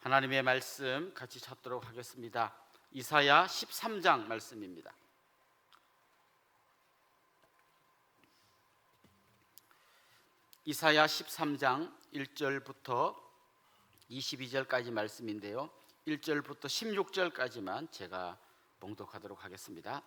하나님의 말씀 같이 찾도록 하겠습니다. 이사야 13장 말씀입니다. 이사야 13장 1절부터 22절까지 말씀인데요, 1절부터 16절까지만 제가 봉독하도록 하겠습니다.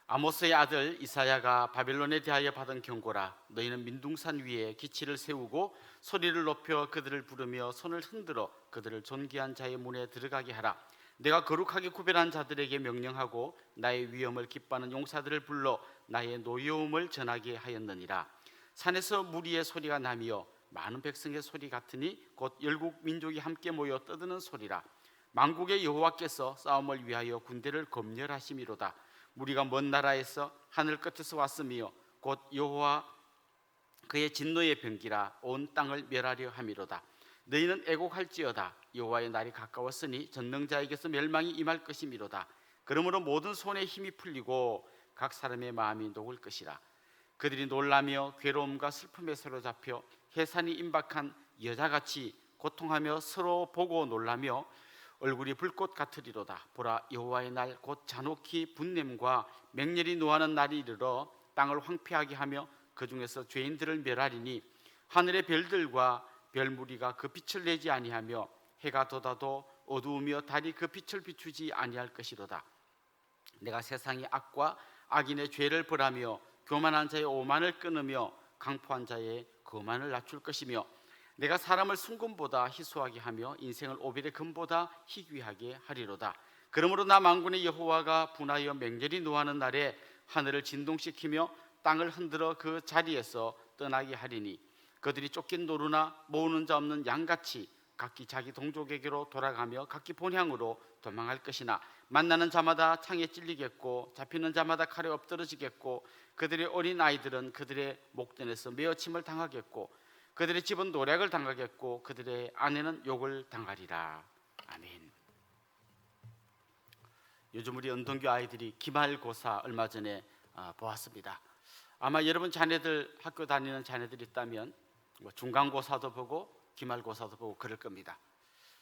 아모스의 아들 이사야가 바벨론에 대하여 받은 경고라. 너희는 민둥산 위에 기치를 세우고 소리를 높여 그들을 부르며 손을 흔들어 그들을 존귀한 자의 문에 들어가게 하라. 내가 거룩하게 구별한 자들에게 명령하고 나의 위엄을 기뻐하는 용사들을 불러 나의 노여움을 전하게 하였느니라. 산에서 무리의 소리가 나며 많은 백성의 소리 같으니 곧 열국 민족이 함께 모여 떠드는 소리라. 만국의 여호와께서 싸움을 위하여 군대를 검열하심이로다. 우리가 먼 나라에서 하늘 끝에서 왔으며 곧 여호와 그의 진노의 병기라 온 땅을 멸하려 함이로다. 너희는 애곡할지어다. 여호와의 날이 가까웠으니 전능자에게서 멸망이 임할 것이미로다. 그러므로 모든 손에 힘이 풀리고 각 사람의 마음이 녹을 것이라. 그들이 놀라며 괴로움과 슬픔에 사로잡혀 해산이 임박한 여자같이 고통하며 서로 보고 놀라며 얼굴이 불꽃 같으리로다. 보라, 여호와의 날 곧 잔혹히 분냄과 맹렬히 노하는 날이 이르러 땅을 황폐하게 하며 그 중에서 죄인들을 멸하리니 하늘의 별들과 별무리가 그 빛을 내지 아니하며 해가 돋아도 어두우며 달이 그 빛을 비추지 아니할 것이로다. 내가 세상의 악과 악인의 죄를 벌하며 교만한 자의 오만을 끊으며 강포한 자의 거만을 낮출 것이며 내가 사람을 순금보다 희소하게 하며 인생을 오빌의 금보다 희귀하게 하리로다. 그러므로 나 만군의 여호와가 분하여 맹렬히 노하는 날에 하늘을 진동시키며 땅을 흔들어 그 자리에서 떠나게 하리니 그들이 쫓긴 노루나 모으는 자 없는 양같이 각기 자기 동족에게로 돌아가며 각기 본향으로 도망할 것이나 만나는 자마다 창에 찔리겠고 잡히는 자마다 칼에 엎드러지겠고 그들의 어린 아이들은 그들의 목전에서 메어침을 당하겠고 그들의 집은 노략을 당하겠고 그들의 아내는 욕을 당하리라. 아멘. 요즘 우리 은동교 아이들이 기말고사 얼마 전에 보았습니다. 아마 여러분 자녀들 학교 다니는 자녀들이 있다면 중간고사도 보고 기말고사도 보고 그럴 겁니다.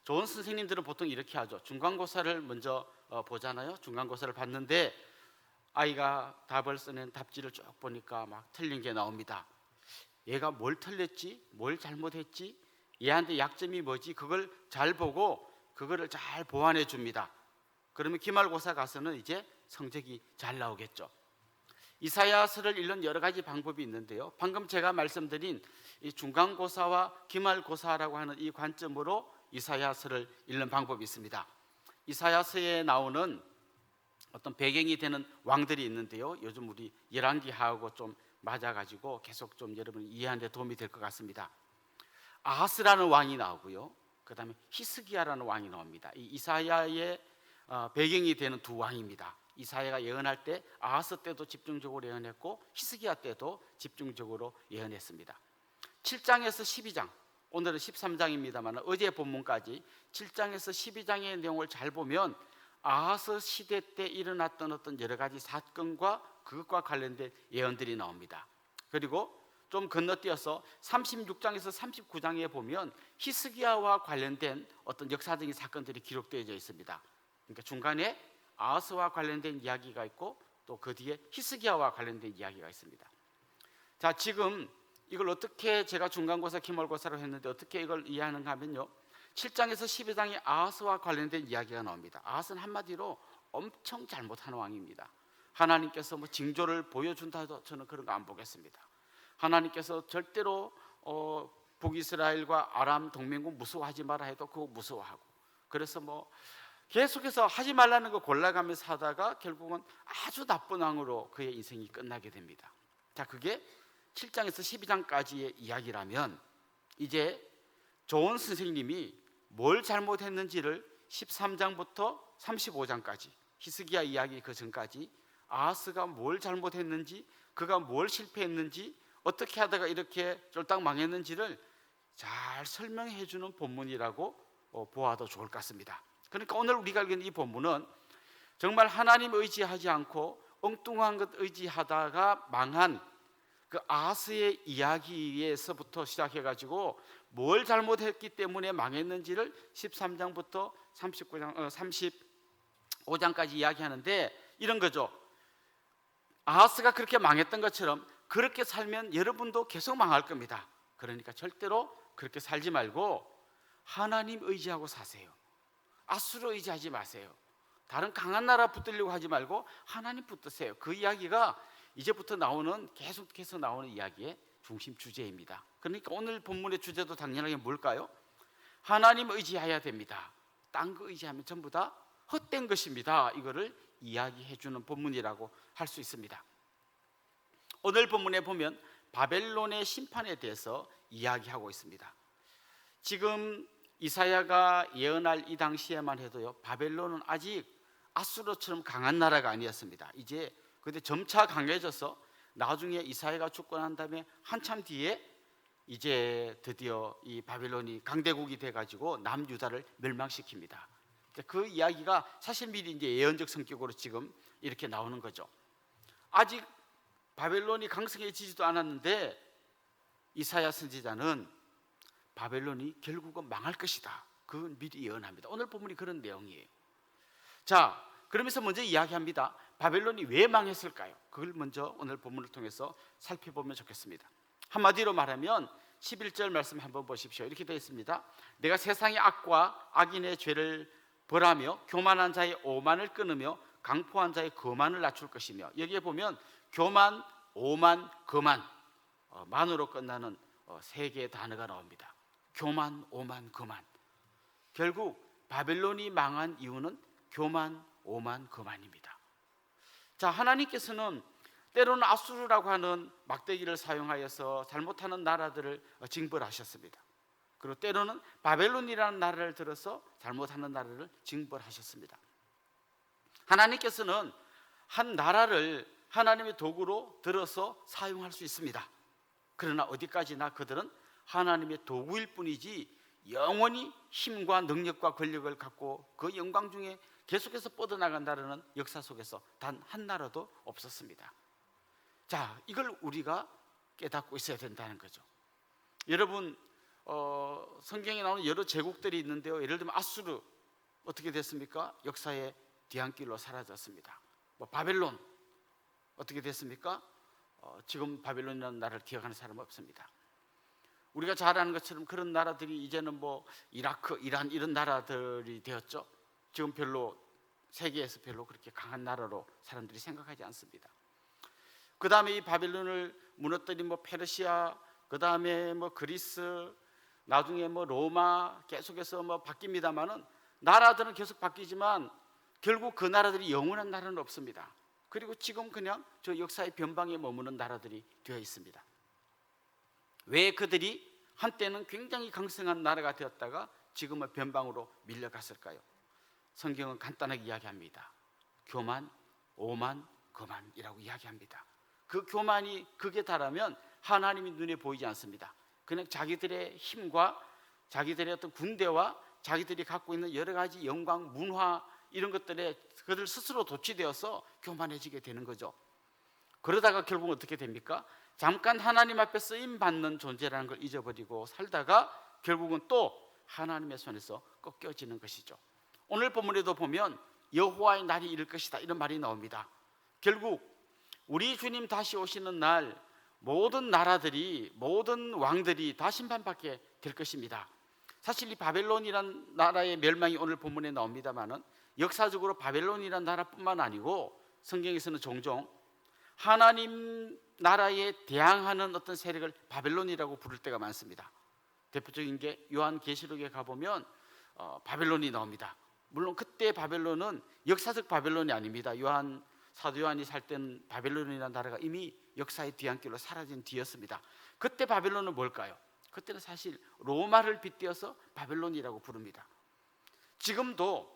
좋은 선생님들은 보통 이렇게 하죠. 중간고사를 먼저 보잖아요. 중간고사를 봤는데 아이가 답을 써낸 답지를 쭉 보니까 막 틀린 게 나옵니다. 얘가 뭘 틀렸지? 뭘 잘못했지? 얘한테 약점이 뭐지? 그걸 잘 보고 그거를 잘 보완해 줍니다. 그러면 기말고사 가서는 이제 성적이 잘 나오겠죠. 이사야서를 읽는 여러 가지 방법이 있는데요, 방금 제가 말씀드린 이 중간고사와 기말고사라고 하는 이 관점으로 이사야서를 읽는 방법이 있습니다. 이사야서에 나오는 어떤 배경이 되는 왕들이 있는데요, 요즘 우리 열왕기하고 좀 맞아가지고 계속 좀 여러분이 이해하는 데 도움이 될 것 같습니다. 아하스라는 왕이 나오고요, 그 다음에 히스기야라는 왕이 나옵니다. 이 이사야의 배경이 되는 두 왕입니다. 이사야가 예언할 때 아하스 때도 집중적으로 예언했고 히스기야 때도 집중적으로 예언했습니다. 7장에서 12장, 오늘은 13장입니다만 어제 본문까지 7장에서 12장의 내용을 잘 보면 아하스 시대 때 일어났던 어떤 여러 가지 사건과 그것과 관련된 예언들이 나옵니다. 그리고 좀 건너뛰어서 36장에서 39장에 보면 히스기야와 관련된 어떤 역사적인 사건들이 기록되어 있습니다. 그러니까 중간에 아하스와 관련된 이야기가 있고 또 그 뒤에 히스기야와 관련된 이야기가 있습니다. 자, 지금 이걸 어떻게 제가 중간고사, 기말고사로 했는데 어떻게 이걸 이해하는가 하면요, 7장에서 12장에 아하스와 관련된 이야기가 나옵니다. 아하스는 한마디로 엄청 잘못하는 왕입니다. 하나님께서 뭐 징조를 보여준다 해도 저는 그런 거 안 보겠습니다. 하나님께서 절대로 북이스라엘과 아람 동맹국 무서워하지 마라 해도 그거 무서워하고, 그래서 뭐 계속해서 하지 말라는 거 골라가면서 하다가 결국은 아주 나쁜 왕으로 그의 인생이 끝나게 됩니다. 자, 그게 7장에서 12장까지의 이야기라면 이제 좋은 선생님이 뭘 잘못했는지를 13장부터 35장까지 히스기야 이야기 그 전까지 아하스가 뭘 잘못했는지, 그가 뭘 실패했는지, 어떻게 하다가 이렇게 쫄딱 망했는지를 잘 설명해 주는 본문이라고 보아도 좋을 것 같습니다. 그러니까 오늘 우리가 읽은 이 본문은 정말 하나님 의지하지 않고 엉뚱한 것 의지하다가 망한 그 아하스의 이야기에서부터 시작해가지고 뭘 잘못했기 때문에 망했는지를 13장부터 35장까지 이야기하는데 이런 거죠. 아하스가 그렇게 망했던 것처럼 그렇게 살면 여러분도 계속 망할 겁니다. 그러니까 절대로 그렇게 살지 말고 하나님 의지하고 사세요. 아수르 의지하지 마세요. 다른 강한 나라 붙들려고 하지 말고 하나님 붙드세요. 그 이야기가 이제부터 계속해서 나오는 이야기의 중심 주제입니다. 그러니까 오늘 본문의 주제도 당연하게 뭘까요? 하나님 의지해야 됩니다. 딴 거 의지하면 전부 다 헛된 것입니다. 이거를 이야기해 주는 본문이라고 할 수 있습니다. 오늘 본문에 보면 바벨론의 심판에 대해서 이야기하고 있습니다. 지금 이사야가 예언할 이 당시에만 해도요, 바벨론은 아직 아수르처럼 강한 나라가 아니었습니다. 이제 근데 점차 강해져서 나중에 이사야가 죽고 난 다음에 한참 뒤에 이제 드디어 이 바벨론이 강대국이 돼가지고 남유다를 멸망시킵니다. 그 이야기가 사실 미리 이제 예언적 성격으로 지금 이렇게 나오는 거죠. 아직 바벨론이 강성해지지도 않았는데 이사야 선지자는 바벨론이 결국은 망할 것이다. 그건 미리 예언합니다. 오늘 본문이 그런 내용이에요. 자, 그러면서 먼저 이야기합니다. 바벨론이 왜 망했을까요? 그걸 먼저 오늘 본문을 통해서 살펴보면 좋겠습니다. 한마디로 말하면 11절 말씀 한번 보십시오. 이렇게 되어 있습니다. 내가 세상의 악과 악인의 죄를 벌하며 교만한 자의 오만을 끊으며 강포한 자의 거만을 낮출 것이며, 여기에 보면 교만, 오만, 거만, 만으로 끝나는 세 개의 단어가 나옵니다. 교만, 오만, 거만. 결국 바벨론이 망한 이유는 교만, 오만, 거만입니다. 자, 하나님께서는 때로는 아수르라고 하는 막대기를 사용하여서 잘못하는 나라들을 징벌하셨습니다. 그리고 때로는 바벨론이라는 나라를 들어서 잘못하는 나라를 징벌하셨습니다. 하나님께서는 한 나라를 하나님의 도구로 들어서 사용할 수 있습니다. 그러나 어디까지나 그들은 하나님의 도구일 뿐이지 영원히 힘과 능력과 권력을 갖고 그 영광 중에 계속해서 뻗어나간다는 역사 속에서 단 한 나라도 없었습니다. 자, 이걸 우리가 깨닫고 있어야 된다는 거죠. 여러분, 성경에 나오는 여러 제국들이 있는데요, 예를 들면 아수르 어떻게 됐습니까? 역사의 뒤안길로 사라졌습니다. 바벨론 어떻게 됐습니까? 지금 바벨론이라는 나라를 기억하는 사람은 없습니다. 우리가 잘 아는 것처럼 그런 나라들이 이제는 이라크, 이란 이런 나라들이 되었죠. 지금 별로 세계에서 별로 그렇게 강한 나라로 사람들이 생각하지 않습니다. 그 다음에 이 바벨론을 무너뜨린 페르시아, 그 다음에 그리스, 나중에 로마, 계속해서 바뀝니다만은 나라들은 계속 바뀌지만 결국 그 나라들이 영원한 나라는 없습니다. 그리고 지금 그냥 저 역사의 변방에 머무는 나라들이 되어 있습니다. 왜 그들이 한때는 굉장히 강성한 나라가 되었다가 지금은 변방으로 밀려갔을까요? 성경은 간단하게 이야기합니다. 교만, 오만, 거만이라고 이야기합니다. 그 교만이 극에 달하면 하나님이 눈에 보이지 않습니다. 그냥 자기들의 힘과 자기들의 어떤 군대와 자기들이 갖고 있는 여러 가지 영광, 문화 이런 것들에 그들 스스로 도취되어서 교만해지게 되는 거죠. 그러다가 결국 어떻게 됩니까? 잠깐 하나님 앞에 쓰임 받는 존재라는 걸 잊어버리고 살다가 결국은 또 하나님의 손에서 꺾여지는 것이죠. 오늘 본문에도 보면 여호와의 날이 이를 것이다 이런 말이 나옵니다. 결국 우리 주님 다시 오시는 날 모든 나라들이, 모든 왕들이 다 심판받게 될 것입니다. 사실 이 바벨론이란 나라의 멸망이 오늘 본문에 나옵니다만은 역사적으로 바벨론이란 나라뿐만 아니고 성경에서는 종종 하나님 나라에 대항하는 어떤 세력을 바벨론이라고 부를 때가 많습니다. 대표적인 게 요한계시록에 가보면 바벨론이 나옵니다. 물론 그때 바벨론은 역사적 바벨론이 아닙니다. 사도 요한이 살 때는 바벨론이라는 나라가 이미 역사의 뒤안길로 사라진 뒤였습니다. 그때 바벨론은 뭘까요? 그때는 사실 로마를 빗대어서 바벨론이라고 부릅니다. 지금도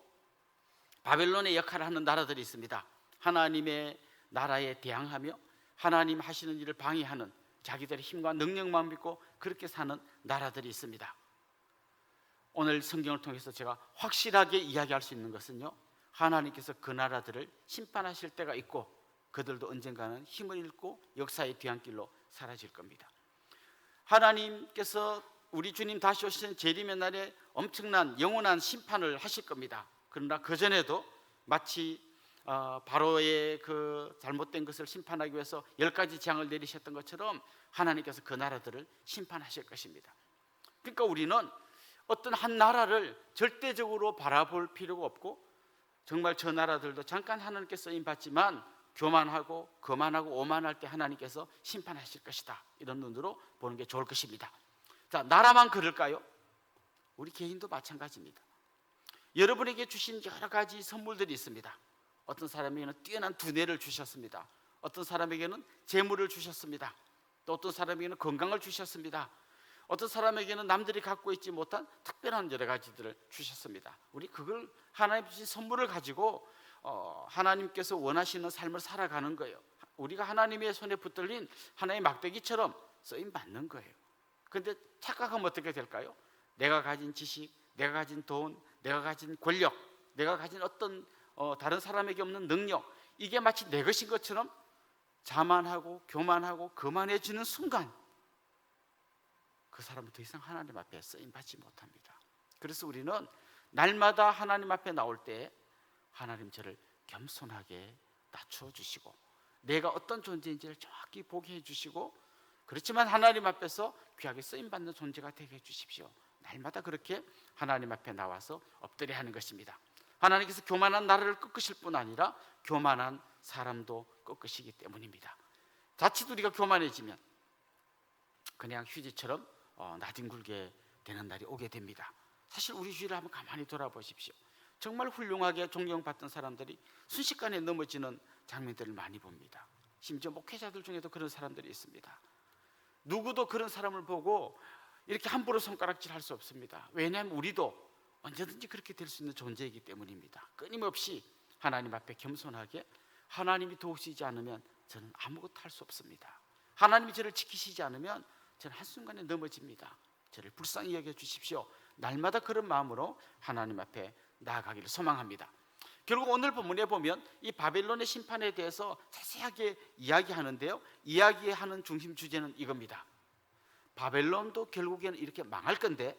바벨론의 역할을 하는 나라들이 있습니다. 하나님의 나라에 대항하며 하나님 하시는 일을 방해하는, 자기들의 힘과 능력만 믿고 그렇게 사는 나라들이 있습니다. 오늘 성경을 통해서 제가 확실하게 이야기할 수 있는 것은요, 하나님께서 그 나라들을 심판하실 때가 있고 그들도 언젠가는 힘을 잃고 역사의 뒤안길로 사라질 겁니다. 하나님께서 우리 주님 다시 오시는 재림의 날에 엄청난 영원한 심판을 하실 겁니다. 그러나 그 전에도 마치 바로의 그 잘못된 것을 심판하기 위해서 10가지 재앙을 내리셨던 것처럼 하나님께서 그 나라들을 심판하실 것입니다. 그러니까 우리는 어떤 한 나라를 절대적으로 바라볼 필요가 없고, 정말 저 나라들도 잠깐 하나님께 쓰임 받지만 교만하고 거만하고 오만할 때 하나님께서 심판하실 것이다, 이런 눈으로 보는 게 좋을 것입니다. 자, 나라만 그럴까요? 우리 개인도 마찬가지입니다. 여러분에게 주신 여러 가지 선물들이 있습니다. 어떤 사람에게는 뛰어난 두뇌를 주셨습니다. 어떤 사람에게는 재물을 주셨습니다. 또 어떤 사람에게는 건강을 주셨습니다. 어떤 사람에게는 남들이 갖고 있지 못한 특별한 여러 가지들을 주셨습니다. 우리 그걸 하나님 주신 선물을 가지고 하나님께서 원하시는 삶을 살아가는 거예요. 우리가 하나님의 손에 붙들린 하나의 막대기처럼 쓰임 받는 거예요. 그런데 착각하면 어떻게 될까요? 내가 가진 지식, 내가 가진 돈, 내가 가진 권력, 내가 가진 어떤 다른 사람에게 없는 능력, 이게 마치 내 것인 것처럼 자만하고 교만하고 거만해지는 순간 그 사람은 더 이상 하나님 앞에 쓰임받지 못합니다. 그래서 우리는 날마다 하나님 앞에 나올 때 하나님 저를 겸손하게 낮추어 주시고 내가 어떤 존재인지를 정확히 보게 해주시고, 그렇지만 하나님 앞에서 귀하게 쓰임받는 존재가 되게 해주십시오. 날마다 그렇게 하나님 앞에 나와서 엎드려 하는 것입니다. 하나님께서 교만한 나라를 꺾으실 뿐 아니라 교만한 사람도 꺾으시기 때문입니다. 자칫 우리가 교만해지면 그냥 휴지처럼 나뒹굴게 되는 날이 오게 됩니다. 사실 우리 주위를 한번 가만히 돌아보십시오. 정말 훌륭하게 존경받던 사람들이 순식간에 넘어지는 장면들을 많이 봅니다. 심지어 목회자들 중에도 그런 사람들이 있습니다. 누구도 그런 사람을 보고 이렇게 함부로 손가락질 할 수 없습니다. 왜냐하면 우리도 언제든지 그렇게 될 수 있는 존재이기 때문입니다. 끊임없이 하나님 앞에 겸손하게, 하나님이 도우시지 않으면 저는 아무것도 할 수 없습니다. 하나님이 저를 지키시지 않으면 저는 한순간에 넘어집니다. 저를 불쌍히 여겨주십시오. 날마다 그런 마음으로 하나님 앞에 나아가기를 소망합니다. 결국 오늘 본문에 보면 이 바벨론의 심판에 대해서 자세하게 이야기하는데요, 이야기하는 중심 주제는 이겁니다. 바벨론도 결국에는 이렇게 망할 건데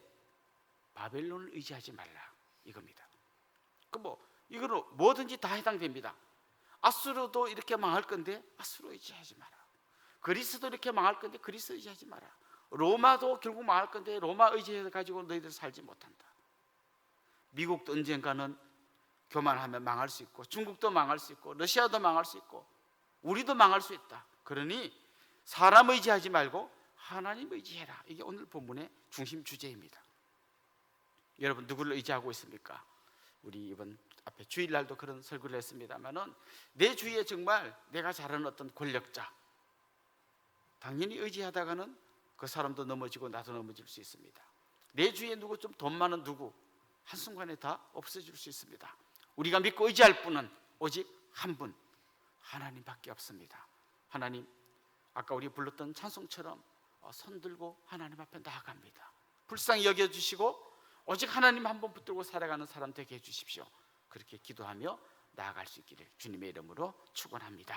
바벨론을 의지하지 말라, 이겁니다. 이거는 뭐든지 다 해당됩니다. 아수르도 이렇게 망할 건데 아수르 의지하지 마라. 그리스도 이렇게 망할 건데 그리스 의지하지 마라. 로마도 결국 망할 건데 로마 의지해가지고 너희들 살지 못한다. 미국도 언젠가는 교만하면 망할 수 있고, 중국도 망할 수 있고, 러시아도 망할 수 있고, 우리도 망할 수 있다. 그러니 사람 의지하지 말고 하나님 의지해라. 이게 오늘 본문의 중심 주제입니다. 여러분 누구를 의지하고 있습니까? 우리 이번 앞에 주일날도 그런 설교를 했습니다만은 내 주위에 정말 내가 잘 아는 어떤 권력자, 당연히 의지하다가는 그 사람도 넘어지고 나도 넘어질 수 있습니다. 내 주위에 누구 좀 돈 많은 누구 한순간에 다 없어질 수 있습니다. 우리가 믿고 의지할 분은 오직 한 분, 하나님밖에 없습니다. 하나님, 아까 우리 불렀던 찬송처럼 손 들고 하나님 앞에 나아갑니다. 불쌍히 여겨주시고 오직 하나님 한 번 붙들고 살아가는 사람 되게 해주십시오. 그렇게 기도하며 나아갈 수 있기를 주님의 이름으로 축원합니다.